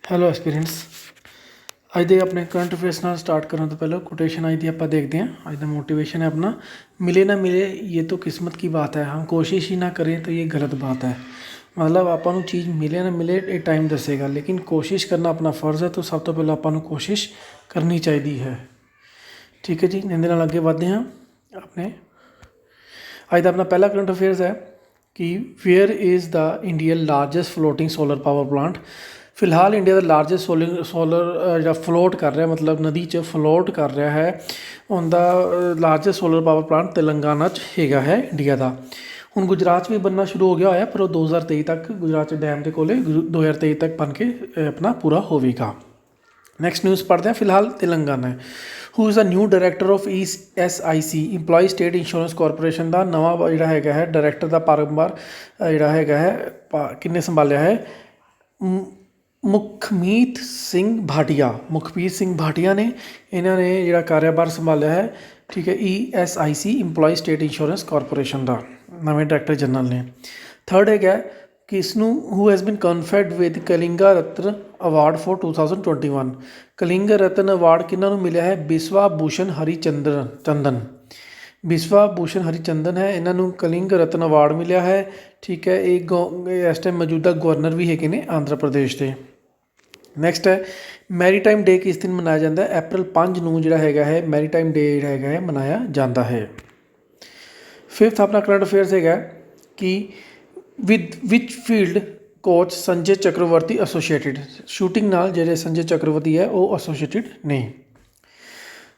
Hello ਐਸਪੀਰੈਂਟਸ। ਅੱਜ ਦੇ ਆਪਣੇ ਕਰੰਟ ਅਫੇਅਰਸ ਨਾਲ ਸਟਾਰਟ ਕਰਨ ਤੋਂ ਪਹਿਲਾਂ ਕੋਟੇਸ਼ਨ ਅੱਜ ਦੀ ਆਪਾਂ ਦੇਖਦੇ ਹਾਂ। ਅੱਜ ਦਾ ਮੋटिवेशन है अपना, मिले ना मिले ये तो किस्मत की बात है, हम कोशिश ही ना करें तो ये गलत बात है। मतलब ਆਪਾਂ ਨੂੰ ਚੀਜ਼ ਮਿਲੇ ਨਾ ਮਿਲੇ ਇਹ ਟਾਈਮ ਦੱਸੇਗਾ, ਲੇਕਿਨ ਕੋਸ਼ਿਸ਼ ਕਰਨਾ ਆਪਣਾ ਫਰਜ਼ ਹੈ। ਤਾਂ ਸਭ ਤੋਂ ਪਹਿਲਾਂ ਆਪਾਂ ਨੂੰ ਕੋਸ਼ਿਸ਼ ਕਰਨੀ ਚਾਹੀਦੀ ਹੈ। ਠੀਕ ਹੈ ਜੀ, ਇਹਦੇ ਨਾਲ ਅੱਗੇ ਵਧਦੇ ਹਾਂ। ਆਪਣੇ ਅੱਜ ਦਾ ਆਪਣਾ ਪਹਿਲਾ ਕਰੰਟ ਅਫੇਅਰਸ ਹੈ ਕਿ where is the India largest floating solar power plant. ਫਿਲਹਾਲ ਇੰਡੀਆ ਦਾ ਲਾਰਜੈਸਟ ਸੋਲਰ ਜਿਹੜਾ ਫਲੋਟ ਕਰ ਰਿਹਾ, ਮਤਲਬ ਨਦੀ 'ਚ ਫਲੋਟ ਕਰ ਰਿਹਾ ਹੈ, ਉਹਦਾ largest solar power plant Telangana 'ਚ ਹੈਗਾ ਹੈ ਇੰਡੀਆ ਦਾ। ਹੁਣ ਗੁਜਰਾਤ 'ਚ ਵੀ ਬਣਨਾ ਸ਼ੁਰੂ ਹੋ ਗਿਆ ਹੋਇਆ, ਪਰ ਉਹ 2023 ਤੱਕ ਗੁਜਰਾਤ 'ਚ ਡੈਮ ਦੇ ਕੋਲੇ 2023 ਤੱਕ ਬਣ ਕੇ ਆਪਣਾ ਪੂਰਾ ਹੋਵੇਗਾ। ਨੈਕਸਟ ਨਿਊਜ਼ ਪੜ੍ਹਦੇ ਹਾਂ। ਫਿਲਹਾਲ Telangana who is the new director of ESIC employee state insurance corporation ਦਾ ਨਵਾਂ ਜਿਹੜਾ ਹੈਗਾ ਹੈ ਡਾਇਰੈਕਟਰ ਦਾ ਕਾਰੋਬਾਰ ਜਿਹੜਾ ਹੈਗਾ ਹੈ ਕਿਹਨੇ ਸੰਭਾਲਿਆ ਹੈ? ਮੁਖਮੀਤ ਸਿੰਘ ਭਾਟੀਆ ਨੇ ਇਹਨਾਂ ਨੇ ਜਿਹੜਾ ਕਾਰੋਬਾਰ ਸੰਭਾਲਿਆ ਹੈ। ਠੀਕ ਹੈ, ESIC employee state insurance corporation ਦਾ ਨਵੇਂ ਡਾਇਰੈਕਟਰ ਜਨਰਲ ਨੇ। ਥਰਡ ਹੈਗਾ ਕਿਸ ਨੂੰ who has been conferred with Kalinga Ratna award for 2021। Kalinga Ratna award ਕਿਹਨਾਂ ਨੂੰ ਮਿਲਿਆ ਹੈ? ਬਿਸਵਾ ਭੂਸ਼ਣ ਹਰੀਚੰਦਨ ਹੈ, ਇਹਨਾਂ ਨੂੰ ਕਲਿੰਗ ਰਤਨ ਅਵਾਰਡ ਮਿਲਿਆ ਹੈ। ਠੀਕ ਹੈ, ਇਹ ਇਸ ਟਾਈਮ ਮੌਜੂਦਾ ਗਵਰਨਰ ਵੀ ਹੈਗੇ ਨੇ ਆਂਧਰਾ ਪ੍ਰਦੇਸ਼ ਦੇ। ਨੈਕਸਟ ਹੈ ਮੈਰੀਟਾਈਮ ਡੇ ਕਿਸ ਦਿਨ ਮਨਾਇਆ ਜਾਂਦਾ ਹੈ? April 5 ਨੂੰ ਜਿਹੜਾ ਹੈਗਾ ਹੈ ਮੈਰੀਟਾਈਮ ਡੇ ਜਿਹੜਾ ਹੈਗਾ ਹੈ ਮਨਾਇਆ ਜਾਂਦਾ ਹੈ। ਫਿਫਥ ਆਪਣਾ ਕਰੰਟ ਅਫੇਅਰਸ ਹੈਗਾ ਕਿ ਵਿਚ ਫੀਲਡ ਕੋਚ ਸੰਜੇ ਚੱਕਰਵਰਤੀ ਐਸੋਸੀਏਟਿਡ। ਸ਼ੂਟਿੰਗ ਨਾਲ ਜਿਹੜੇ ਸੰਜੇ ਚੱਕਰਵਰਤੀ ਹੈ ਉਹ ਐਸੋਸੀਏਟਿਡ ਨਹੀਂ।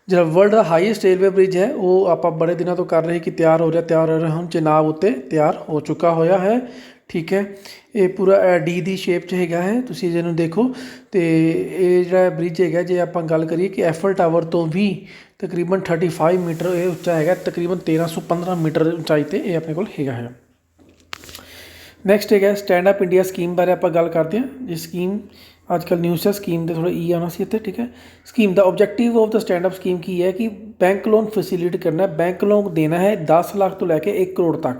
ਜਿਹੜਾ ਵਰਲਡ ਦਾ ਹਾਈਐਸਟ ਰੇਲਵੇ ਬ੍ਰਿਜ ਹੈ ਉਹ ਆਪਾਂ ਬੜੇ ਦਿਨਾਂ ਤੋਂ ਕਰ ਰਹੇ ਕਿ ਤਿਆਰ ਹੋ ਰਿਹਾ ਹੁਣ ਚੇਨਾਬ ਉੱਤੇ ਤਿਆਰ ਹੋ ਚੁੱਕਾ ਹੋਇਆ ਹੈ। ਠੀਕ ਹੈ, ਇਹ ਪੂਰਾ ਡੀ ਦੀ ਸ਼ੇਪ 'ਚ ਹੈਗਾ ਹੈ, ਤੁਸੀਂ ਇਹਨੂੰ ਦੇਖੋ। ਅਤੇ ਇਹ ਜਿਹੜਾ ਬ੍ਰਿਜ ਹੈਗਾ, ਜੇ ਆਪਾਂ ਗੱਲ ਕਰੀਏ ਕਿ ਐਫਲ ਟਾਵਰ ਤੋਂ ਵੀ ਤਕਰੀਬਨ 35 ਮੀਟਰ ਇਹ ਉੱਚਾ ਹੈਗਾ, ਤਕਰੀਬਨ 1315 ਮੀਟਰ ਉਚਾਈ 'ਤੇ ਇਹ ਆਪਣੇ ਕੋਲ ਹੈਗਾ ਹੈ। ਨੈਕਸਟ ਹੈਗਾ ਸਟੈਂਡ ਅਪ ਇੰਡੀਆ ਸਕੀਮ ਬਾਰੇ ਆਪਾਂ ਗੱਲ ਕਰਦੇ ਹਾਂ। ਇਹ ਸਕੀਮ ਅੱਜ ਕੱਲ੍ਹ ਨਿਊਜ਼ ਹੈ, ਸਕੀਮ ਦੇ ਥੋੜ੍ਹਾ ਆਉਣਾ ਸੀ ਇੱਥੇ। ਠੀਕ ਹੈ, ਸਕੀਮ ਦਾ objective of the stand up scheme ਕੀ ਹੈ ਕਿ ਬੈਂਕ ਲੋਨ ਫੈਸਿਲਿਟੀ ਕਰਨਾ, ਬੈਂਕ ਲੋਨ ਦੇਣਾ ਹੈ 10 ਲੱਖ ਤੋਂ ਲੈ ਕੇ 1 ਕਰੋੜ ਤੱਕ।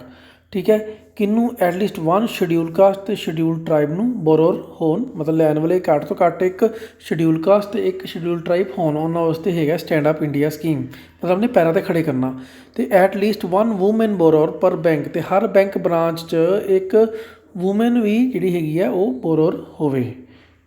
ਠੀਕ ਹੈ, ਕਿਹਨੂੰ? ਐਟਲੀਸਟ 1 ਸ਼ਡਿਊਲ ਕਾਸਟ ਅਤੇ ਸ਼ਡਿਊਲ ਟਰਾਈਬ ਨੂੰ ਬੋਰੋਰ ਹੋਣ, ਮਤਲਬ ਲੈਣ ਵਾਲੇ ਘੱਟ ਤੋਂ ਘੱਟ 1 ਸ਼ਡਿਊਲ ਕਾਸਟ ਅਤੇ 1 ਸ਼ਡਿਊਲ ਟਰਾਈਬ ਹੋਣ, ਉਹਨਾਂ ਵਾਸਤੇ ਹੈਗਾ ਸਟੈਂਡ ਅਪ ਇੰਡੀਆ ਸਕੀਮ। ਮਤਲਬ ਆਪਣੇ ਪੈਰਾਂ 'ਤੇ ਖੜੇ ਕਰਨਾ। ਅਤੇ ਐਟਲੀਸਟ 1 ਵੂਮੈਨ ਬੋਰੋਰ ਪਰ ਬੈਂਕ, ਅਤੇ ਹਰ ਬੈਂਕ ਬ੍ਰਾਂਚ 'ਚ 1 ਵੂਮੈਨ ਵੀ ਜਿਹੜੀ ਹੈਗੀ ਹੈ ਉਹ ਬੋਰੋਰ ਹੋਵੇ।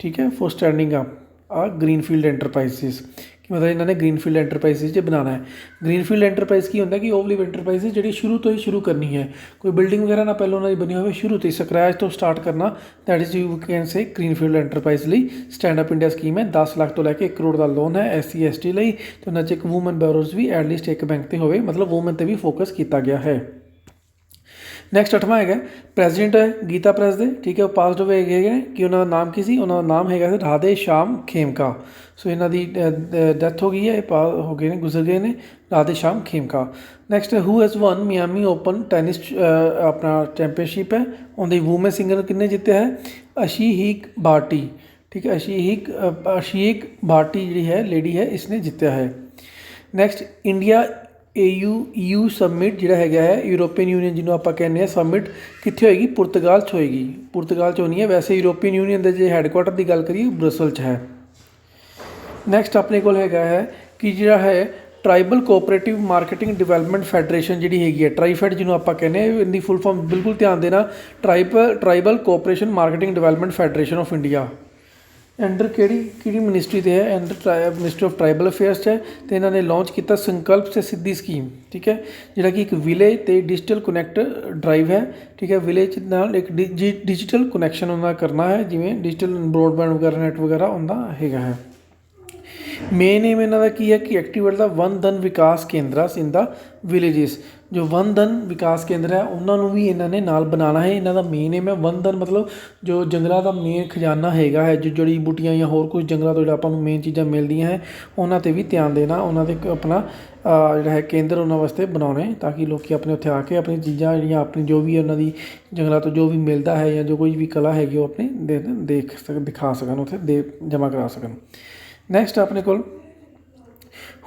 ਠੀਕ ਹੈ, ਫॉर ਸਟੈਂਡਿੰਗ ਅਪ ਗ੍ਰੀਨਫੀਲਡ ਐਂਟਰਪ੍ਰਾਈਜ਼ਿਸ, ਕਿ ਮਤਲਬ ਇਹਨਾਂ ਨੇ ਗ੍ਰੀਨਫੀਲਡ ਐਂਟਰਪ੍ਰਾਈਜ਼ਿਸ 'ਚ ਬਣਾਉਣਾ ਹੈ। ਗ੍ਰੀਨਫੀਲਡ ਐਂਟਰਪ੍ਰਾਈਜ਼ ਕੀ ਹੁੰਦਾ ਕਿ ਉਹ ਵਾਲੀ ਐਂਟਰਪ੍ਰਾਈਜ਼ ਜਿਹੜੀ ਸ਼ੁਰੂ ਤੋਂ ਹੀ ਸ਼ੁਰੂ ਕਰਨੀ ਹੈ, ਕੋਈ ਬਿਲਡਿੰਗ ਵਗੈਰਾ ਨਾ ਪਹਿਲਾਂ ਉਹਨਾਂ ਦੀ ਬਣੀ ਹੋਵੇ, ਸ਼ੁਰੂ ਤੋਂ ਹੀ ਸਕਰੈਚ ਤੋਂ ਸਟਾਰਟ ਕਰਨਾ। That is you can say greenfield enterprise ਲਈ ਸਟੈਂਡ ਅਪ ਇੰਡੀਆ ਸਕੀਮ ਹੈ। 10 ਲੱਖ ਤੋਂ ਲੈ ਕੇ 1 ਕਰੋੜ ਦਾ ਲੋਨ ਹੈ SC ST ਲਈ, ਅਤੇ ਉਹਨਾਂ 'ਚ 1 ਵੂਮਨ ਬੋਰੋਜ਼ ਵੀ ਐਟਲੀਸਟ 1 ਬੈਂਕ 'ਤੇ ਹੋਵੇ, ਮਤਲਬ ਵੂਮਨ 'ਤੇ ਵੀ ਫੋਕਸ ਕੀਤਾ ਗਿਆ ਹੈ। ਨੈਕਸਟ 8ਵਾਂ ਹੈਗਾ ਪ੍ਰੈਜ਼ੀਡੈਂਟ ਹੈ ਗੀਤਾ ਪ੍ਰੈਸ ਦੇ। ਠੀਕ ਹੈ, ਉਹ ਪਾਸਡ ਅਵੇ ਹੈਗੇ ਨੇ। ਕਿ ਉਹਨਾਂ ਦਾ ਨਾਮ ਕੀ ਸੀ? ਉਹਨਾਂ ਦਾ ਨਾਮ ਹੈਗਾ ਸੀ ਰਾਧੇ ਸ਼ਾਮ ਖੇਮਕਾ। ਸੋ ਇਹਨਾਂ ਦੀ ਡੈਥ ਹੋ ਗਈ ਹੈ, ਇਹ ਹੋ ਗਏ ਨੇ, ਗੁਜ਼ਰ ਗਏ ਨੇ, Radhe Shyam Khemka. Next who has won Miami open tennis ਆਪਣਾ ਚੈਂਪੀਅਨਸ਼ਿਪ ਹੈ, ਉਹਦੀ ਵੂਮਨ ਸਿੰਗਰ ਕਿਹਨੇ ਜਿੱਤਿਆ ਹੈ? ਅਸ਼ੀਹੀਕ ਬਾਰਟੀ। ਠੀਕ ਹੈ, ਅਸ਼ੀਕ ਬਾਰਟੀ ਜਿਹੜੀ ਹੈ ਲੇਡੀ ਹੈ, ਇਸਨੇ ਜਿੱਤਿਆ ਹੈ। ਨੈਕਸਟ ਇੰਡੀਆ EU ਸਮਿਟ ਜਿਹੜਾ ਹੈਗਾ ਹੈ, ਯੂਰੋਪੀਅਨ ਯੂਨੀਅਨ ਜਿਹਨੂੰ ਆਪਾਂ ਕਹਿੰਦੇ ਹਾਂ ਸਮਿਟ, ਕਿੱਥੇ ਹੋਏਗੀ? ਪੁਰਤਗਾਲ 'ਚ ਹੋਏਗੀ। ਪੁਰਤਗਾਲ 'ਚ ਹੋਣੀ ਹੈ। ਵੈਸੇ ਯੂਰੋਪੀਅਨ ਯੂਨੀਅਨ ਦੇ ਜੇ ਹੈੱਡਕੁਆਟਰ ਦੀ ਗੱਲ ਕਰੀਏ ਬ੍ਰਸਲ 'ਚ ਹੈ। ਨੈਕਸਟ ਆਪਣੇ ਕੋਲ ਹੈਗਾ ਹੈ ਕਿ ਜਿਹੜਾ ਹੈ tribal cooperative marketing development federation ਜਿਹੜੀ ਹੈਗੀ ਹੈ, ਟਰਾਈਫੈਡ ਜਿਹਨੂੰ ਆਪਾਂ ਕਹਿੰਦੇ ਹਾਂ, ਇਹਦੀ ਫੁੱਲ ਫਾਰਮ ਬਿਲਕੁਲ ਧਿਆਨ ਦੇਣਾ, tribal cooperation marketing development federation of India. Under ਕਿਹੜੀ ਮਿਨਿਸਟਰੀ ਦੇ ਹੈ? Under ministry of tribal affairs 'ਚ ਹੈ। ਅਤੇ ਇਹਨਾਂ ਨੇ ਲਾਂਚ ਕੀਤਾ ਸੰਕਲਪ ਸੇ ਸਿੱਧੀ ਸਕੀਮ। ਠੀਕ ਹੈ, ਜਿਹੜਾ ਕਿ ਇੱਕ ਵਿਲੇਜ ਅਤੇ ਡਿਜੀਟਲ ਕਨੈਕਟ ਡਰਾਈਵ ਹੈ। ਠੀਕ ਹੈ, ਵਿਲੇਜ ਨਾਲ ਇੱਕ ਡਿਜੀਟਲ ਕਨੈਕਸ਼ਨ ਉਹਨਾਂ ਦਾ ਕਰਨਾ ਹੈ, ਜਿਵੇਂ ਡਿਜੀਟਲ ਬਰੋਡਬੈਂਡ ਵਗੈਰਾ ਨੈਟ ਵਗੈਰਾ ਉਹਦਾ ਹੈਗਾ ਹੈ। ਮੇਨ ਏਮ ਇਹਨਾਂ ਦਾ ਕੀ ਹੈ ਕਿ ਐਕਟੀਵੇਟ ਦਾ ਵਨ ਧਨ ਵਿਕਾਸ ਕੇਂਦਰਸ ਇਨ ਦਾ ਵਿਲੇਜਿਸ। ਜੋ ਵਨ ਧਨ ਵਿਕਾਸ ਕੇਂਦਰ ਹੈ ਉਹਨਾਂ ਨੂੰ ਵੀ ਇਹਨਾਂ ਨੇ ਨਾਲ ਬਣਾਉਣਾ ਹੈ। ਇਹਨਾਂ ਦਾ ਮੇਨ ਏਮ ਹੈ ਵਨ ਧਨ, ਮਤਲਬ ਜੋ ਜੰਗਲਾਂ ਦਾ ਮੇਨ ਖਜ਼ਾਨਾ ਹੈਗਾ ਹੈ, ਜੋ ਜੜੀ ਬੂਟੀਆਂ ਜਾਂ ਹੋਰ ਕੁਝ ਜੰਗਲਾਂ ਤੋਂ ਜਿਹੜਾ ਆਪਾਂ ਨੂੰ ਮੇਨ ਚੀਜ਼ਾਂ ਮਿਲਦੀਆਂ ਹੈ, ਉਹਨਾਂ 'ਤੇ ਵੀ ਧਿਆਨ ਦੇਣਾ। ਉਹਨਾਂ 'ਤੇ ਆਪਣਾ ਜਿਹੜਾ ਹੈ ਕੇਂਦਰ ਉਹਨਾਂ ਵਾਸਤੇ ਬਣਾਉਣੇ, ਤਾਂ ਕਿ ਲੋਕ ਆਪਣੇ ਉੱਥੇ ਆ ਕੇ ਆਪਣੀ ਚੀਜ਼ਾਂ ਜਿਹੜੀਆਂ ਆਪਣੀ ਜੋ ਵੀ ਉਹਨਾਂ ਦੀ ਜੰਗਲਾਂ ਤੋਂ ਜੋ ਵੀ ਮਿਲਦਾ ਹੈ ਜਾਂ ਜੋ ਕੋਈ ਵੀ ਕਲਾ ਹੈਗੀ ਉਹ ਆਪਣੀ ਦਿਖਾ ਸਕਣ, ਉੱਥੇ ਜਮ੍ਹਾਂ ਕਰਾ ਸਕਣ। ਨੈਕਸਟ ਆਪਣੇ ਕੋਲ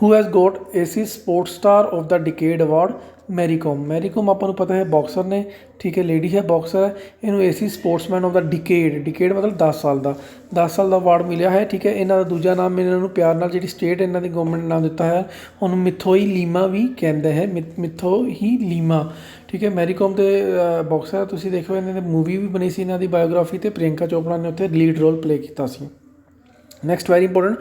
who has got aces sports star of the decade award? Mary Kom. Mary Kom ਆਪਾਂ ਨੂੰ ਪਤਾ ਹੈ ਬਾਕਸਰ ਨੇ, ਠੀਕ ਹੈ, ਲੇਡੀ ਹੈ, ਬਾਕਸਰ ਹੈ। ਇਹਨੂੰ ਏਸੀ ਸਪੋਰਟਸਮੈਨ ਆਫ ਦਾ ਡਿਕੇਡ, ਡਿਕੇਡ ਮਤਲਬ 10 ਸਾਲ ਦਾ, 10 ਸਾਲ ਦਾ ਅਵਾਰਡ ਮਿਲਿਆ ਹੈ, ਠੀਕ ਹੈ। ਇਹਨਾਂ ਦਾ ਦੂਜਾ ਨਾਮ ਇਹਨਾਂ ਨੂੰ ਪਿਆਰ ਨਾਲ ਜਿਹੜੀ ਸਟੇਟ ਇਹਨਾਂ ਦੀ ਗਵਰਨਮੈਂਟ ਨੇ ਨਾਮ ਦਿੱਤਾ ਹੈ ਉਹਨੂੰ ਮਿਥੋਈ ਲੀਮਾ ਵੀ ਕਹਿੰਦੇ ਹੈ, ਮਿਥੋਈ ਲੀਮਾ, ਠੀਕ ਹੈ। ਮੈਰੀ ਕੌਮ ਦੇ ਬਾਕਸਰ ਤੁਸੀਂ ਦੇਖੋ, ਇਹਨਾਂ ਦੀ ਮੂਵੀ ਵੀ ਬਣੀ ਸੀ ਇਹਨਾਂ ਦੀ ਬਾਇਓਗ੍ਰਾਫੀ, ਅਤੇ ਪ੍ਰਿਯੰਕਾ ਚੋਪੜਾ ਨੇ ਉੱਥੇ ਲੀਡ ਰੋਲ ਪਲੇ ਕੀਤਾ ਸੀ। Next very important,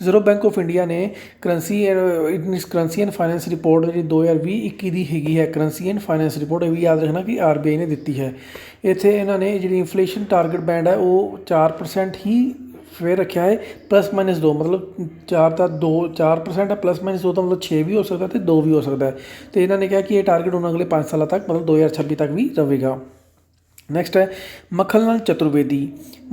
reserve bank of India ਨੇ ਕਰੰਸੀ ਐਂਡ ਫਾਈਨੈਂਸ ਰਿਪੋਰਟ ਜਿਹੜੀ 2020-21 ਦੀ ਹੈਗੀ ਹੈ, ਕਰੰਸੀ ਐਂਡ ਫਾਈਨੈਂਸ ਰਿਪੋਰਟ, ਇਹ ਵੀ ਯਾਦ ਰੱਖਣਾ ਕਿ RBI ਨੇ ਦਿੱਤੀ ਹੈ। ਇੱਥੇ ਇਹਨਾਂ ਨੇ ਜਿਹੜੀ ਇਨਫਲੇਸ਼ਨ ਟਾਰਗੇਟ ਬੈਂਡ ਹੈ ਉਹ 4% ਹੀ ਫਿਰ ਰੱਖਿਆ ਹੈ, +-2, ਮਤਲਬ 4% ਹੈ, +-2 ਤਾਂ ਮਤਲਬ 6 ਵੀ ਹੋ ਸਕਦਾ ਅਤੇ 2 ਵੀ ਹੋ ਸਕਦਾ ਹੈ। ਅਤੇ ਇਹਨਾਂ ਨੇ ਕਿਹਾ ਕਿ ਇਹ ਟਾਰਗੇਟ ਹੁਣ ਅਗਲੇ 5 ਸਾਲਾਂ ਤੱਕ ਮਤਲਬ 2026 ਤੱਕ ਵੀ ਰਹੇਗਾ। ਨੈਕਸਟ ਹੈ ਮੱਖਣ ਚਤੁਰਵੇਦੀ।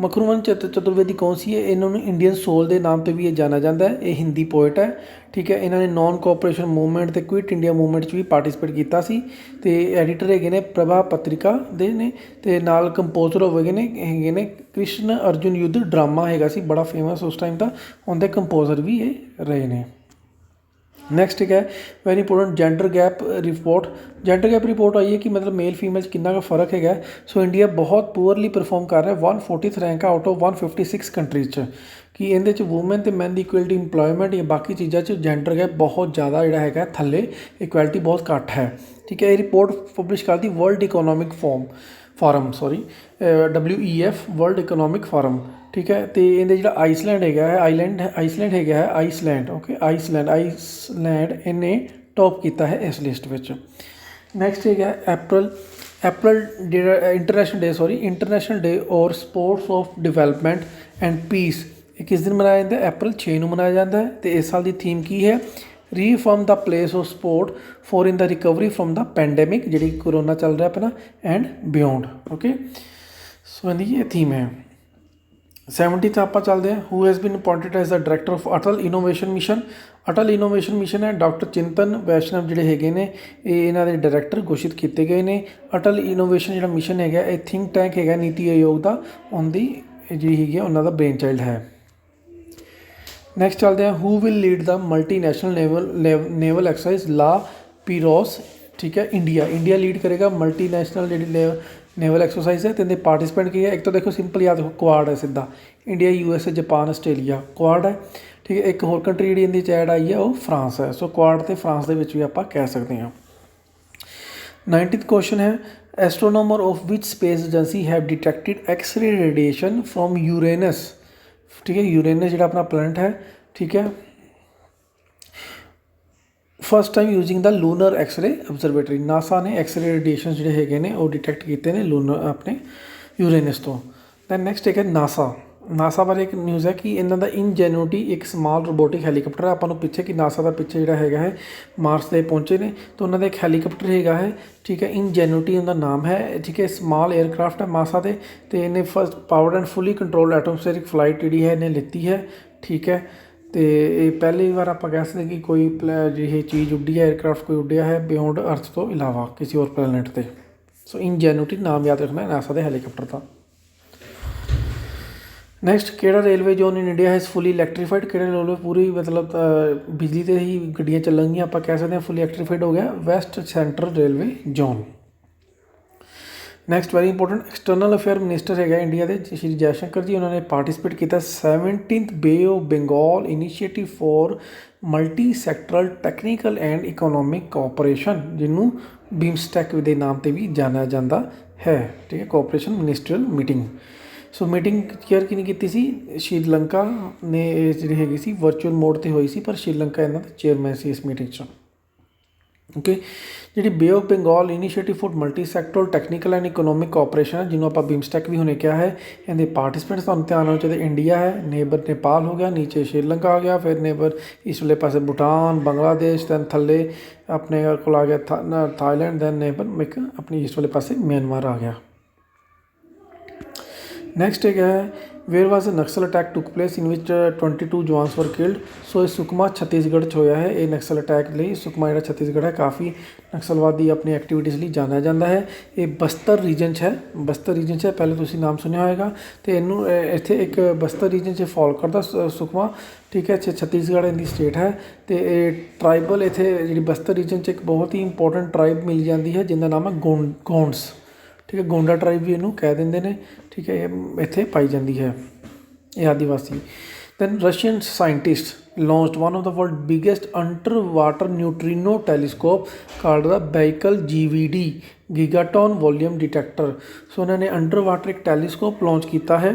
ਮੱਖਣ ਚਤੁਰਵੇਦੀ ਕੌਣ ਸੀ? ਇਹਨਾਂ ਨੂੰ ਇੰਡੀਅਨ ਸੋਲ ਦੇ ਨਾਮ 'ਤੇ ਵੀ ਇਹ ਜਾਣਿਆ ਜਾਂਦਾ ਹੈ। ਇਹ ਹਿੰਦੀ ਪੋਇਟ ਹੈ, ਠੀਕ ਹੈ। ਇਹਨਾਂ ਨੇ ਨੋਨ ਕੋਆਪਰੇਸ਼ਨ ਮੂਵਮੈਂਟ ਅਤੇ ਕੁਇਟ ਇੰਡੀਆ ਮੂਵਮੈਂਟ 'ਚ ਵੀ ਪਾਰਟੀਸਪੇਟ ਕੀਤਾ ਸੀ, ਅਤੇ ਐਡੀਟਰ ਹੈਗੇ ਨੇ ਪ੍ਰਭਾ ਪਤਰਿਕਾ ਦੇ ਨੇ, ਅਤੇ ਨਾਲ ਕੰਪੋਜ਼ਰ ਹੈਗੇ ਨੇ ਕ੍ਰਿਸ਼ਨ ਅਰਜੁਨ ਯੁੱਧ ਡਰਾਮਾ ਹੈਗਾ ਸੀ ਬੜਾ ਫੇਮਸ ਉਸ ਟਾਈਮ ਦਾ, ਉਹਦੇ ਕੰਪੋਜ਼ਰ ਵੀ ਇਹ ਰਹੇ ਨੇ। ਨੈਕਸਟ ਹੈ very important gender gap report. Gender gap report ਆਈ ਹੈ ਕਿ ਮਤਲਬ ਮੇਲ ਫੀਮੇਲ 'ਚ ਕਿੰਨਾ ਕੁ ਫਰਕ ਹੈਗਾ। ਸੋ ਇੰਡੀਆ ਬਹੁਤ ਪੂਅਰਲੀ ਪਰਫੋਰਮ ਕਰ ਰਿਹਾ, 140th rank out of 156 countries 'ਚ, ਕਿ ਇਹਦੇ 'ਚ ਵੂਮੈਨ ਅਤੇ ਮੈਨ ਦੀ ਇਕੁਐਲਿਟੀ ਇੰਪਲੋਇਮੈਂਟ ਜਾਂ ਬਾਕੀ ਚੀਜ਼ਾਂ 'ਚ ਜੈਂਡਰ ਗੈਪ ਬਹੁਤ ਜ਼ਿਆਦਾ ਜਿਹੜਾ ਹੈਗਾ ਥੱਲੇ, ਇਕੁਐਲਿਟੀ ਬਹੁਤ ਘੱਟ ਹੈ, ਠੀਕ ਹੈ। ਇਹ ਰਿਪੋਰਟ ਪਬਲਿਸ਼ ਕਰਦੀ world economic forum WEF world economic forum, ਠੀਕ ਹੈ। ਅਤੇ ਇਹਦੇ ਜਿਹੜਾ ਆਈਸਲੈਂਡ ਹੈਗਾ ਹੈ, ਆਈਸਲੈਂਡ ਹੈਗਾ ਹੈ, ਓਕੇ, ਆਈਸਲੈਂਡ ਇਹਨੇ ਟੌਪ ਕੀਤਾ ਹੈ ਇਸ ਲਿਸਟ ਵਿੱਚ। ਨੈਕਸਟ ਹੈਗਾ ਐਪਰਲ ਜਿਹੜਾ ਇੰਟਰਨੈਸ਼ਨਲ ਡੇ ਔਰ sports of development end piece. ਇਹ ਕਿਸ ਦਿਨ ਮਨਾਇਆ ਜਾਂਦਾ? April 6 ਨੂੰ ਮਨਾਇਆ ਜਾਂਦਾ ਹੈ। ਅਤੇ ਇਸ ਸਾਲ ਦੀ ਥੀਮ ਕੀ ਹੈ? Reaffirm the place of sport for in the recovery from the pandemic, ਜਿਹੜੀ ਕਰੋਨਾ ਚੱਲ ਰਿਹਾ ਆਪਣਾ, ਐਂਡ ਬਿਯੋਂਡ, ਓਕੇ। ਸੋ ਇਹਦੀ ਇਹ ਥੀਮ ਹੈ। 70 ਆਪਾਂ ਚੱਲਦੇ ਹਾਂ। Who has been appointed as the director of Atal innovation mission. Atal innovation mission ਹੈ ਡਾਕਟਰ ਚਿੰਤਨ ਵੈਸ਼ਨਵ ਜਿਹੜੇ ਹੈਗੇ ਨੇ, ਇਹ ਇਹਨਾਂ ਦੇ ਡਾਇਰੈਕਟਰ ਘੋਸ਼ਿਤ ਕੀਤੇ ਗਏ ਨੇ। ਅਟਲ ਇਨੋਵੇਸ਼ਨ ਜਿਹੜਾ ਮਿਸ਼ਨ ਹੈਗਾ ਇਹ ਥਿੰਕ ਟੈਂਕ ਹੈਗਾ ਨੀਤੀ ਆਯੋਗ ਦਾ, ਉਹਦੀ ਜਿਹੜੀ ਹੈਗੀ ਆ ਉਹਨਾਂ ਦਾ ਬ੍ਰੇਨ ਚਾਈਲਡ ਹੈ। ਨੈਕਸਟ ਚੱਲਦੇ ਹਾਂ। ਹੂ will lead the multinational naval exercise ਲਾ ਪੀਰੋਸ, ਠੀਕ ਹੈ। ਇੰਡੀਆ ਲੀਡ ਕਰੇਗਾ ਮਲਟੀਨੈਸ਼ਨਲ ਜਿਹੜੀ ਨੇਵਲ ਐਕਸਰਸਾਈਜ਼ ਹੈ। ਅਤੇ ਇਹਦੇ ਪਾਰਟੀਸਪੈਂਟ ਕੀ ਹੈ? ਇੱਕ ਤਾਂ ਦੇਖੋ ਸਿੰਪਲ ਯਾਦ ਦੇਖੋ, ਕੁਆਡ ਹੈ ਸਿੱਧਾ, India, USA, Japan, Australia, Quad ਹੈ, ਠੀਕ ਹੈ। ਇੱਕ ਹੋਰ ਕੰਟਰੀ ਜਿਹੜੀ ਇਹਦੇ 'ਚ ਐਡ ਆਈ ਹੈ ਉਹ ਫਰਾਂਸ ਹੈ। ਸੋ ਕੁਆਡ ਅਤੇ ਫਰਾਂਸ ਦੇ ਵਿੱਚ ਵੀ ਆਪਾਂ ਕਹਿ ਸਕਦੇ ਹਾਂ। 90th ਕੁਐਸਚਨ ਹੈ astronomer of which space agency have detected X-ray radiation from Uranus, ਠੀਕ ਹੈ। ਯੂਰੇਨਸ ਜਿਹੜਾ ਆਪਣਾ ਪਲੈਨਟ ਹੈ, ਠੀਕ ਹੈ। First time using the lunar X-ray observatory. NASA ਨੇ ਐਕਸ-ਰੇ ਰੇਡੀਏਸ਼ਨ ਜਿਹੜੇ ਹੈਗੇ ਨੇ ਉਹ ਡਿਟੈਕਟ ਕੀਤੇ ਨੇ ਲੂਨਰ ਆਪਣੇ ਯੂਰੇਨਸ ਤੋਂ। ਦੈਨ ਨੈਕਸਟ ਹੈਗਾ ਨਾਸਾ ਬਾਰੇ ਇੱਕ ਨਿਊਜ਼ ਹੈ ਕਿ ਇਹਨਾਂ ਦਾ ਇਨਜੈਨੂਟੀ ਇੱਕ ਸਮਾਲ ਰੋਬੋਟਿਕ ਹੈਲੀਕਾਪਟਰ ਹੈ। ਆਪਾਂ ਨੂੰ ਪਿੱਛੇ ਕਿ ਨਾਸਾ ਦਾ ਪਿੱਛੇ ਜਿਹੜਾ ਹੈਗਾ ਹੈ ਮਾਰਸ 'ਤੇ ਪਹੁੰਚੇ ਨੇ, ਤਾਂ ਉਹਨਾਂ ਦਾ ਇੱਕ ਹੈਲੀਕਾਪਟਰ ਹੈਗਾ ਹੈ, ਠੀਕ ਹੈ। ਇਨਜੈਨੂਟੀ ਉਹਦਾ ਨਾਮ ਹੈ, ਠੀਕ ਹੈ। ਸਮਾਲ ਏਅਰਕ੍ਰਾਫਟ ਹੈ ਨਾਸਾ ਦੇ, ਅਤੇ ਇਹਨੇ first powered and fully controlled atmospheric flight ਜਿਹੜੀ ਹੈ ਇਹਨੇ ਲਿੱਤੀ ਹੈ, ਠੀਕ ਹੈ। ਅਤੇ ਇਹ ਪਹਿਲੀ ਵਾਰ ਆਪਾਂ ਕਹਿ ਸਕਦੇ ਕਿ ਕੋਈ ਜਿਹੀ ਚੀਜ਼ ਉੱਡੀ ਹੈ, ਏਅਰਕ੍ਰਾਫਟ ਕੋਈ ਉੱਡਿਆ ਹੈ ਬਿਯੋਂਡ ਅਰਥ ਤੋਂ ਇਲਾਵਾ ਕਿਸੇ ਹੋਰ ਪਲੈਨਟ 'ਤੇ। ਸੋ ਇਨਜੈਨੂਟੀ ਨਾਮ ਯਾਦ ਰੱਖਣਾ ਨਾਸਾ ਦੇ ਹੈਲੀਕਾਪਟਰ ਦਾ। ਨੈਕਸਟ ਕਿਹੜਾ railway zone in India has fully electrified? ਕਿਹੜਾ ਰੇਲਵੇ ਪੂਰੀ ਮਤਲਬ ਬਿਜਲੀ 'ਤੇ ਹੀ ਗੱਡੀਆਂ ਚੱਲਣਗੀਆਂ, ਆਪਾਂ ਕਹਿ ਸਕਦੇ ਹਾਂ ਫੁੱਲੀ ਇਲੈਕਟਰੀਫਾਈਡ ਹੋ ਗਿਆ? West central railway zone. Next very important external affair minister ਹੈਗਾ ਇੰਡੀਆ ਦੇ ਸ਼੍ਰੀ ਜੈਸ਼ੰਕਰ ਜੀ, ਉਹਨਾਂ ਨੇ ਪਾਰਟੀਸਪੇਟ ਕੀਤਾ 17th bay of Bengal initiative for multi sectoral technical and economic cooperation, ਜਿਹਨੂੰ ਬਿਮਸਟੈਕ ਦੇ ਨਾਮ 'ਤੇ ਵੀ ਜਾਣਿਆ ਜਾਂਦਾ ਹੈ, ਠੀਕ ਹੈ। Cooperation ministerial meeting. So meeting chair ਕਿਹਨੇ ਕੀਤੀ ਸੀ? ਸ਼੍ਰੀਲੰਕਾ ਨੇ ਇਹ ਜਿਹੜੀ ਹੈਗੀ ਸੀ ਵਰਚੁਅਲ ਮੋਡ 'ਤੇ ਹੋਈ ਸੀ, ਪਰ ਸ਼੍ਰੀਲੰਕਾ ਇਹਨਾਂ ਦਾ ਚੇਅਰਮੈਨ ਸੀ ਇਸ ਮੀਟਿੰਗ 'ਚ, ਓਕੇ। ਜਿਹੜੀ bay of Bengal initiative for multi sectoral technical and economic cooperation, ਜਿਹਨੂੰ ਆਪਾਂ ਬਿਮਸਟੈਕ ਵੀ ਹੁਣੇ ਕਿਹਾ ਹੈ, ਇਹਦੇ ਪਾਰਟੀਸਪੈਂਟਸ ਤੁਹਾਨੂੰ ਧਿਆਨ ਹੋਣਾ ਚਾਹੀਦਾ। ਇੰਡੀਆ ਹੈ, ਨੇਬਰ ਨੇਪਾਲ ਹੋ ਗਿਆ, ਨੀਚੇ ਸ਼੍ਰੀਲੰਕਾ ਆ ਗਿਆ, ਫਿਰ ਨੇਬਰ ਇਸ ਵਾਲੇ ਪਾਸੇ ਭੂਟਾਨ, ਬੰਗਲਾਦੇਸ਼, ਦੈਨ ਥੱਲੇ ਆਪਣੇ ਕੋਲ ਆ ਗਿਆ ਥਾਈਲੈਂਡ, ਦੈਨ ਨੇਬਰ ਇੱਕ ਆਪਣੀ ਈਸਟ ਵਾਲੇ ਪਾਸੇ ਮਿਆਂਮਾਰ ਆ ਗਿਆ। ਨੈਕਸਟ ਹੈਗਾ ਵੇਅਰ ਵਾਜ਼ ਅ ਨਕਸਲ ਅਟੈਕ ਟੁੱਕ ਪਲੇਸ ਇਨ ਵਿਚ 22 ਜਵਾਨਸ ਵਰ ਕਿਲਡ। ਸੋ ਇਹ ਸੁਕਮਾ ਛੱਤੀਸਗੜ੍ਹ 'ਚ ਹੋਇਆ ਹੈ। ਇਹ ਨਕਸਲ ਅਟੈਕ ਲਈ ਸੁਕਮਾ ਜਿਹੜਾ ਛੱਤੀਸਗੜ੍ਹ ਹੈ ਕਾਫੀ ਨਕਸਲਵਾਦੀ ਆਪਣੀ ਐਕਟੀਵਿਟੀਜ਼ ਲਈ ਜਾਣਿਆ ਜਾਂਦਾ ਹੈ। ਇਹ ਬਸਤਰ ਰੀਜਨ 'ਚ ਹੈ, ਬਸਤਰ ਰੀਜਨ 'ਚ ਹੈ, ਪਹਿਲੇ ਤੁਸੀਂ ਨਾਮ ਸੁਣਿਆ ਹੋਏਗਾ। ਅਤੇ ਇਹਨੂੰ ਇੱਥੇ ਇੱਕ ਬਸਤਰ ਰੀਜਨ 'ਚ ਫੋਲ ਕਰਦਾ ਸੁਕਮਾ, ਠੀਕ ਹੈ। ਛੱਤੀਸਗੜ੍ਹ ਇਹਦੀ ਸਟੇਟ ਹੈ। ਅਤੇ ਇਹ ਟਰਾਈਬਲ ਇੱਥੇ ਜਿਹੜੀ ਬਸਤਰ ਰੀਜਨ 'ਚ ਇੱਕ ਬਹੁਤ ਹੀ ਇੰਪੋਰਟੈਂਟ ਟਰਾਈਬ ਮਿਲ ਜਾਂਦੀ ਹੈ ਜਿਹਦਾ ਨਾਮ ਹੈ ਗੋਂਡਸ, ਠੀਕ ਹੈ। ਗੋਂਡਾ ਟਰਾਈਬ ਵੀ ਇਹਨੂੰ ਕਹਿ ਦਿੰਦੇ ਨੇ, ਠੀਕ ਹੈ। ਇਹ ਇੱਥੇ ਪਾਈ ਜਾਂਦੀ ਹੈ, ਇਹ adivasi. Then Russian scientist launched one of the world's biggest underwater neutrino telescope called the Baikal GVD gigaton volume detector। ਸੋ ਉਹਨਾਂ ਨੇ ਅੰਡਰ ਵਾਟਰ ਇੱਕ ਟੈਲੀਸਕੋਪ ਲਾਂਚ ਕੀਤਾ ਹੈ,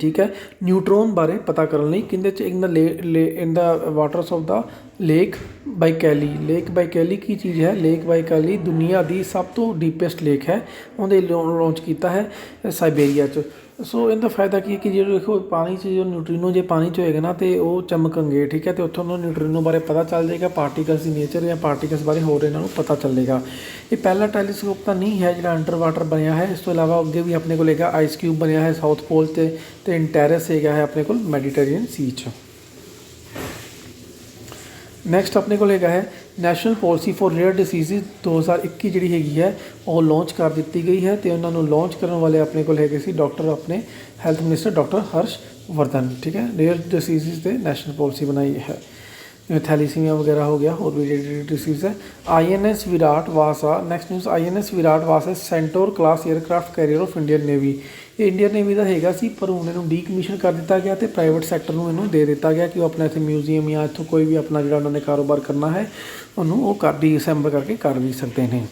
ਠੀਕ ਹੈ, ਨਿਊਟਰੋਨ ਬਾਰੇ ਪਤਾ ਕਰਨ ਲਈ। ਕਿੰਦੇ 'ਚ in the waters of the lake Baikal. Lake Baikal ਕੀ ਚੀਜ਼ ਹੈ? ਲੇਕ ਬਾਈਕੈਲੀ ਦੁਨੀਆ ਦੀ ਸਭ ਤੋਂ ਡੀਪੈਸਟ ਲੇਕ ਹੈ, ਉਹਦੇ ਲਾਂਚ ਕੀਤਾ ਹੈ ਸਾਈਬੇਰੀਆ 'ਚ। ਸੋ ਇਹਦਾ ਫਾਇਦਾ ਕੀ ਹੈ ਕਿ ਜਿਹੜੇ ਦੇਖੋ ਪਾਣੀ 'ਚ ਜੋ ਨਿਊਟਰੀਨੋ ਜੇ ਪਾਣੀ 'ਚ ਹੋਏਗਾ ਨਾ ਤਾਂ ਉਹ ਚਮਕਣਗੇ, ਠੀਕ ਹੈ। ਅਤੇ ਉੱਥੋਂ ਨੂੰ ਨਿਊਟਰੀਨੋ ਬਾਰੇ ਪਤਾ ਚੱਲ ਜਾਏਗਾ, ਪਾਰਟੀਕਲਸ ਦੀ ਨੇਚਰ ਜਾਂ ਪਾਰਟੀਕਲਸ ਬਾਰੇ ਹੋਰ ਇਹਨਾਂ ਨੂੰ ਪਤਾ ਚੱਲੇਗਾ। ਇਹ ਪਹਿਲਾ ਟੈਲੀਸਕੋਪ ਤਾਂ ਨਹੀਂ ਹੈ ਜਿਹੜਾ ਅੰਡਰ ਵਾਟਰ ਬਣਿਆ ਹੈ। ਇਸ ਤੋਂ ਇਲਾਵਾ ਅੱਗੇ ਵੀ ਆਪਣੇ ਕੋਲ ਹੈਗਾ ਆਈਸ ਕਿਊਬ ਬਣਿਆ ਹੈ ਸਾਊਥ ਪੋਲ 'ਤੇ, ਅਤੇ ਇੰਟੈਰਸ ਹੈਗਾ ਹੈ ਆਪਣੇ ਕੋਲ ਮੈਡੀਟੇਰੀਅਨ ਸੀ 'ਚ। ਨੈਕਸਟ ਆਪਣੇ ਕੋਲ ਹੈਗਾ ਹੈ ਨੈਸ਼ਨਲ ਪੋਲਿਸੀ ਫॉर ਰੇਅਰ ਡਿਸੀਜ਼ਿਜ਼ 2021 ਜਿਹੜੀ ਹੈਗੀ ਹੈ ਉਹ ਲਾਂਚ ਕਰ ਦਿੱਤੀ ਗਈ ਹੈ। ਅਤੇ ਉਹਨਾਂ ਨੂੰ ਲਾਂਚ ਕਰਨ ਵਾਲੇ ਆਪਣੇ ਕੋਲ ਹੈਗੇ ਸੀ ਡਾਕਟਰ ਆਪਣੇ health minister doctor Harsh Vardhan, ਠੀਕ ਹੈ। ਰੇਅਰ ਡਿਸੀਜ਼ਿਜ਼ 'ਤੇ ਨੈਸ਼ਨਲ ਪੋਲਿਸੀ ਬਣਾਈ ਹੈ, ਜਿਵੇਂ ਥੈਲੀਸੀਮੀਆ ਵਗੈਰਾ ਹੋ ਗਿਆ, ਹੋਰ ਵੀ ਜਿਹੜੀ ਡਿਸੀਜ਼ ਹੈ। INS Viraat was a next news. INS Viraat was ਹੈ Centaur class aircraft carrier of Indian navy. ਇਹ ਇੰਡੀਅਨ ਨੇਵੀ ਦਾ ਹੈਗਾ ਸੀ, ਪਰ ਹੁਣ ਇਹਨੂੰ ਡੀਕਮਿਸ਼ਨ ਕਰ ਦਿੱਤਾ ਗਿਆ ਅਤੇ ਪ੍ਰਾਈਵੇਟ ਸੈਕਟਰ ਨੂੰ ਇਹਨੂੰ ਦੇ ਦਿੱਤਾ ਗਿਆ ਕਿ ਉਹ ਆਪਣਾ ਇੱਥੇ ਮਿਊਜ਼ੀਅਮ ਜਾਂ ਇੱਥੋਂ ਕੋਈ ਵੀ ਆਪਣਾ ਜਿਹੜਾ ਉਹਨਾਂ ਨੇ ਕਾਰੋਬਾਰ ਕਰਨਾ ਹੈ ਉਹਨੂੰ ਉਹ ਡੀਅਸੈਂਬਲ ਕਰਕੇ ਕਰ ਵੀ ਸਕਦੇ ਨੇ।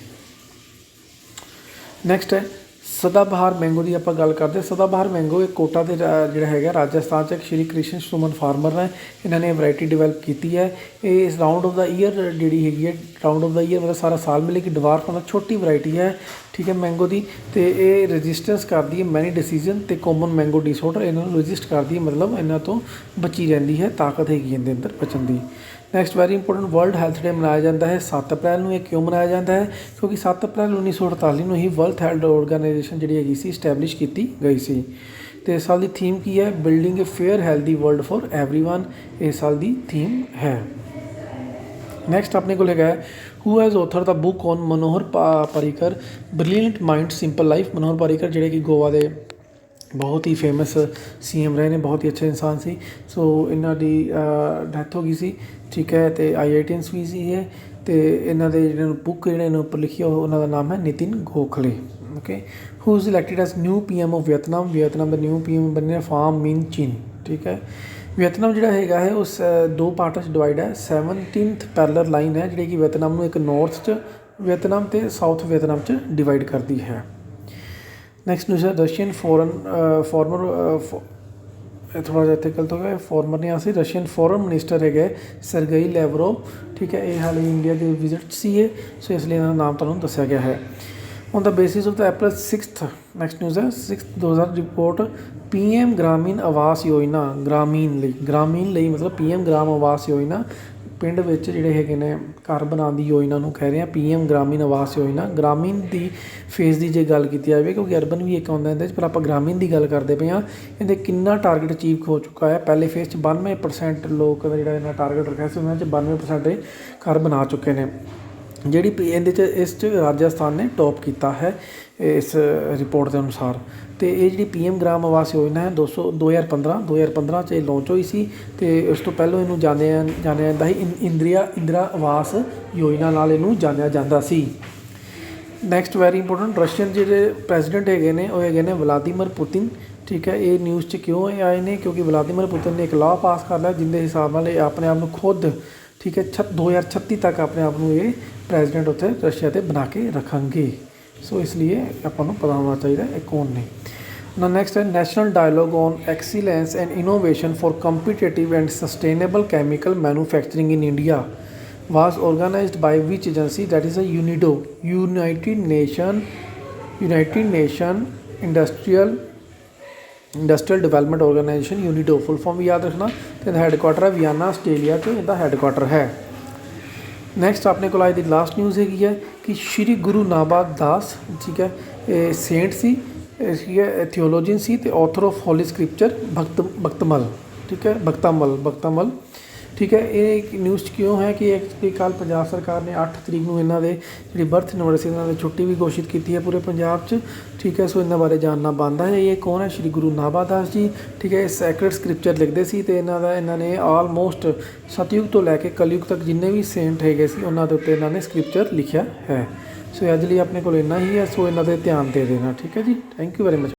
ਨੈਕਸਟ ਹੈ ਸਦਾਬਹਾਰ ਮੈਂਗੋ ਦੀ ਆਪਾਂ ਗੱਲ ਕਰਦੇ। ਸਦਾਬਹਾਰ ਮੈਂਗੋ ਇੱਕ ਕੋਟਾ ਦੇ ਜਿਹੜਾ ਹੈਗਾ ਰਾਜਸਥਾਨ 'ਚ ਇੱਕ ਸ਼੍ਰੀ ਕ੍ਰਿਸ਼ਨ ਸੁਮਨ ਫਾਰਮਰ ਨੇ ਇਹਨਾਂ ਨੇ ਵੈਰਾਈਟੀ ਡਿਵੈਲਪ ਕੀਤੀ ਹੈ। ਇਹ ਇਸ ਰਾਊਂਡ ਆਫ ਦਾ ਈਅਰ ਜਿਹੜੀ ਹੈਗੀ ਹੈ, ਰਾਊਂਡ ਆਫ ਦਾ ਈਅਰ ਮਤਲਬ ਸਾਰਾ ਸਾਲ ਮਿਲੇਗੀ। ਡਵਾਰਫ ਮਤਲਬ ਛੋਟੀ ਵੈਰਾਈਟੀ ਹੈ, ਠੀਕ ਹੈ, ਮੈਂਗੋ ਦੀ। ਅਤੇ ਇਹ ਰੈਜ਼ਿਸਟੈਂਸ ਕਰਦੀ ਹੈ ਮੈਨੀ ਡਿਸੀਜ਼ਨ ਅਤੇ ਕਾਮਨ ਮੈਂਗੋ ਡਿਸਆਰਡਰ, ਇਹਨਾਂ ਨੂੰ ਰੈਜ਼ਿਸਟ ਕਰਦੀ ਹੈ, ਮਤਲਬ ਇਹਨਾਂ ਤੋਂ ਬਚੀ ਰਹਿੰਦੀ ਹੈ, ਤਾਕਤ ਹੈਗੀ ਇਹਦੇ ਅੰਦਰ ਬਚਣ ਦੀ। Next very important world health day ਮਨਾਇਆ ਜਾਂਦਾ ਹੈ 7 ਅਪ੍ਰੈਲ ਨੂੰ। ਇਹ ਕਿਉਂ ਮਨਾਇਆ ਜਾਂਦਾ ਹੈ? ਕਿਉਂਕਿ 7 ਅਪ੍ਰੈਲ 1948 ਨੂੰ ਹੀ ਵਰਲਡ ਹੈਲਥ ਆਰਗੇਨਾਈਜੇਸ਼ਨ ਜਿਹੜੀ ਹੈਗੀ ਸੀ ਸਟੈਬਲਿਸ਼ ਕੀਤੀ ਗਈ ਸੀ। ਅਤੇ ਇਸ ਸਾਲ ਦੀ ਥੀਮ ਕੀ ਹੈ? Building a fair healthy world for everyone, ਇਸ ਸਾਲ ਦੀ ਥੀਮ ਹੈ। ਨੈਕਸਟ ਆਪਣੇ ਕੋਲ ਹੈਗਾ who has author the book on Manohar Parrikar brilliant mind simple life. Manohar Parrikar ਜਿਹੜੇ ਕਿ ਗੋਆ ਦੇ ਬਹੁਤ ਹੀ ਫੇਮਸ CM ਰਹੇ ਨੇ, ਬਹੁਤ ਹੀ ਅੱਛੇ ਇਨਸਾਨ ਸੀ। ਸੋ ਇਹਨਾਂ ਦੀ ਡੈਥ ਹੋ ਗਈ ਸੀ, ਠੀਕ ਹੈ। ਅਤੇ IITians ਵੀ ਸੀ ਇਹ। ਅਤੇ ਇਹਨਾਂ ਦੇ ਜਿਹੜੇ ਬੁੱਕ ਜਿਹੜੇ ਇਹਨਾਂ ਉੱਪਰ ਲਿਖੀ ਉਹਨਾਂ ਦਾ ਨਾਮ ਹੈ Nitin Gokhale, okay. Who is elected as new PM of Vietnam. Vietnam the new PM ਬਣੇ ਫਾਮ ਮਿਨ ਚਿਨ, ਠੀਕ ਹੈ। ਵੀਅਤਨਾਮ ਜਿਹੜਾ ਹੈਗਾ ਹੈ ਉਸ 2 ਪਾਰਟਾਂ 'ਚ ਡਿਵਾਈਡ ਹੈ। 17th ਪੈਰਲਰ ਲਾਈਨ ਹੈ ਜਿਹੜੀ ਕਿ ਵੀਅਤਨਾਮ ਨੂੰ ਇੱਕ ਨੌਰਥ 'ਚ ਵੀਅਤਨਾਮ ਅਤੇ ਸਾਊਥ ਵੀਅਤਨਾਮ 'ਚ ਡਿਵਾਈਡ ਕਰਦੀ ਹੈ। ਨੈਕਸਟ ਨਿਊਜ਼ ਹੈ ਰਸ਼ੀਅਨ ਫੋਰਮਰ ਥੋੜ੍ਹਾ ਜਿਹਾ ਇੱਥੇ ਗਲਤ ਹੋ ਗਿਆ, ਫੋਰਮਰ ਨਹੀਂ ਆ ਸੀ, ਰਸ਼ੀਅਨ ਫੋਰਨ ਮਿਨਿਸਟਰ ਹੈਗੇ ਸਰਗੇਈ ਲੈਵਰੋਵ, ਠੀਕ ਹੈ। ਇਹ ਹਾਲੇ ਇੰਡੀਆ ਦੇ ਵਿਜ਼ਿਟ ਸੀ ਇਹ, ਸੋ ਇਸ ਲਈ ਇਹਨਾਂ ਦਾ ਨਾਮ ਤੁਹਾਨੂੰ ਦੱਸਿਆ ਗਿਆ ਹੈ। On the basis of the April 6th, next news ਹੈ 6th 2000 ਰਿਪੋਰਟ PM ਗ੍ਰਾਮੀਣ ਆਵਾਸ ਯੋਜਨਾ, ਗ੍ਰਾਮੀਣ ਲਈ ਮਤਲਬ PM ਗ੍ਰਾਮ ਆਵਾਸ ਯੋਜਨਾ ਪਿੰਡ ਵਿੱਚ ਜਿਹੜੇ ਹੈਗੇ ਨੇ ਘਰ ਬਣਾਉਣ ਦੀ ਯੋਜਨਾ ਨੂੰ ਕਹਿ ਰਹੇ ਹਾਂ PM ਗ੍ਰਾਮੀਣ ਆਵਾਸ ਯੋਜਨਾ। ਗ੍ਰਾਮੀਣ ਦੀ ਫੇਜ਼ ਦੀ ਜੇ ਗੱਲ ਕੀਤੀ ਜਾਵੇ, ਕਿਉਂਕਿ ਅਰਬਨ ਵੀ ਇੱਕ ਆਉਂਦਾ ਇਹਦੇ 'ਚ, ਪਰ ਆਪਾਂ ਗ੍ਰਾਮੀਣ ਦੀ ਗੱਲ ਕਰਦੇ ਪਏ ਹਾਂ। ਇਹਦੇ ਕਿੰਨਾ ਟਾਰਗੇਟ ਅਚੀਵ ਹੋ ਚੁੱਕਾ ਹੈ? ਪਹਿਲੇ ਫੇਜ਼ 'ਚ 92% ਲੋਕ ਦਾ ਜਿਹੜਾ ਇਹਨਾਂ ਟਾਰਗੇਟ ਰੱਖਿਆ ਸੀ ਉਹਨਾਂ 'ਚ 92% ਇਹ ਘਰ ਬਣਾ ਚੁੱਕੇ ਨੇ। ਜਿਹੜੀ ਇਹਦੇ 'ਚ ਇਸ 'ਚ ਰਾਜਸਥਾਨ ਨੇ ਟੌਪ ਕੀਤਾ ਹੈ ਇਸ ਰਿਪੋਰਟ ਦੇ ਅਨੁਸਾਰ। ਅਤੇ ਇਹ ਜਿਹੜੀ PM ਗ੍ਰਾਮ ਆਵਾਸ ਯੋਜਨਾ ਹੈ 2015 'ਚ ਇਹ ਲਾਂਚ ਹੋਈ ਸੀ। ਅਤੇ ਉਸ ਤੋਂ ਪਹਿਲਾਂ ਇਹਨੂੰ ਜਾਣਿਆ ਜਾਂਦਾ ਸੀ ਇੰਦਰਾ ਆਵਾਸ ਯੋਜਨਾ ਨਾਲ ਇਹਨੂੰ ਜਾਣਿਆ ਜਾਂਦਾ ਸੀ। ਨੈਕਸਟ ਵੈਰੀ ਇੰਪੋਰਟੈਂਟ ਰਸ਼ੀਅਨ ਜਿਹੜੇ ਪ੍ਰੈਜ਼ੀਡੈਂਟ ਹੈਗੇ ਨੇ ਉਹ ਹੈਗੇ ਨੇ ਵਲਾਦੀਮੀਰ ਪੁਤਿਨ, ਠੀਕ ਹੈ। ਇਹ ਨਿਊਜ਼ 'ਚ ਕਿਉਂ ਆਏ ਨੇ? ਕਿਉਂਕਿ ਵਲਾਦੀਮੀਰ ਪੁਤਿਨ ਨੇ ਇੱਕ ਲਾਅ ਪਾਸ ਕਰ ਲਿਆ ਜਿਹਦੇ ਹਿਸਾਬ ਨਾਲ ਇਹ ਆਪਣੇ ਆਪ ਨੂੰ ਖੁਦ, ਠੀਕ ਹੈ, 2036 ਤੱਕ ਆਪਣੇ ਆਪ ਨੂੰ ਇਹ ਪ੍ਰੈਜ਼ੀਡੈਂਟ ਉੱਥੇ ਰਸ਼ੀਆ 'ਤੇ ਬਣਾ ਕੇ ਰੱਖਣਗੇ। ਸੋ ਇਸ ਲਈ ਆਪਾਂ ਨੂੰ ਪਤਾ ਹੋਣਾ ਚਾਹੀਦਾ ਇਹ ਕੌਣ ਨੇ। ਨਾ ਨੈਕਸਟ ਹੈ national dialogue on excellence and innovation for competitive and sustainable chemical manufacturing in India was organized by which agency? That is a UNIDO, United Nation Industrial Development Organization, UNIDO full form भी याद रखना। तो headquarter है Vienna Australia तो इसका headquarter है। Next अपने को आज की लास्ट न्यूज़ हैगी है कि श्री गुरु नानक दास, ठीक है, सेंट सी ਇਹ ਥਿਓਲੋਜੀਅਨ ਸੀ ਤੇ ਆਥਰ ਆਫ ਹੋਲੀ ਸਕ੍ਰਿਪਚਰ ਭਗਤਮਲ, ਠੀਕ ਹੈ, ਭਗਤਾਮਲ, ਠੀਕ ਹੈ। ਇਹ ਨਿਊਜ਼ 'ਚ ਕਿਉਂ ਹੈ ਕਿ ਐਕਚੁਅਲੀ ਕੱਲ੍ਹ ਪੰਜਾਬ ਸਰਕਾਰ ਨੇ 8 ਤਰੀਕ ਨੂੰ ਇਹਨਾਂ ਦੇ ਜਿਹੜੀ ਬਰਥ ਐਨਵਰਸਰੀ ਇਹਨਾਂ ਦੀ ਛੁੱਟੀ ਵੀ ਘੋਸ਼ਿਤ ਕੀਤੀ ਹੈ ਪੂਰੇ ਪੰਜਾਬ 'ਚ, ਠੀਕ ਹੈ। ਸੋ ਇਹਨਾਂ ਬਾਰੇ ਜਾਣਨਾ ਬਣਦਾ ਹੈ। ਇਹ ਕੌਣ ਹੈ? ਸ਼੍ਰੀ ਗੁਰੂ ਨਾਭਾ ਦਾਸ ਜੀ, ਠੀਕ ਹੈ। ਇਹ ਸੈਕਰਡ ਸਕ੍ਰਿਪਚਰ ਲਿਖਦੇ ਸੀ ਤੇ ਇਹਨਾਂ ਨੇ ਆਲਮੋਸਟ ਸਤਯੁਗ ਤੋਂ ਲੈ ਕੇ ਕਲਯੁਗ ਤੱਕ ਜਿੰਨੇ ਵੀ ਸੇਂਟ ਹੈਗੇ ਸੀ ਉਹਨਾਂ ਦੇ ਉੱਤੇ ਇਹਨਾਂ ਨੇ ਸਕ੍ਰਿਪਚਰ ਲਿਖਿਆ ਹੈ। ਸੋ ਅੱਜ ਲਈ ਆਪਣੇ ਕੋਲ ਇੰਨਾ ਹੀ ਹੈ। ਸੋ ਇਹਨਾਂ 'ਤੇ ਧਿਆਨ ਦੇ ਦੇਣਾ, ਠੀਕ ਹੈ ਜੀ। Thank you very much.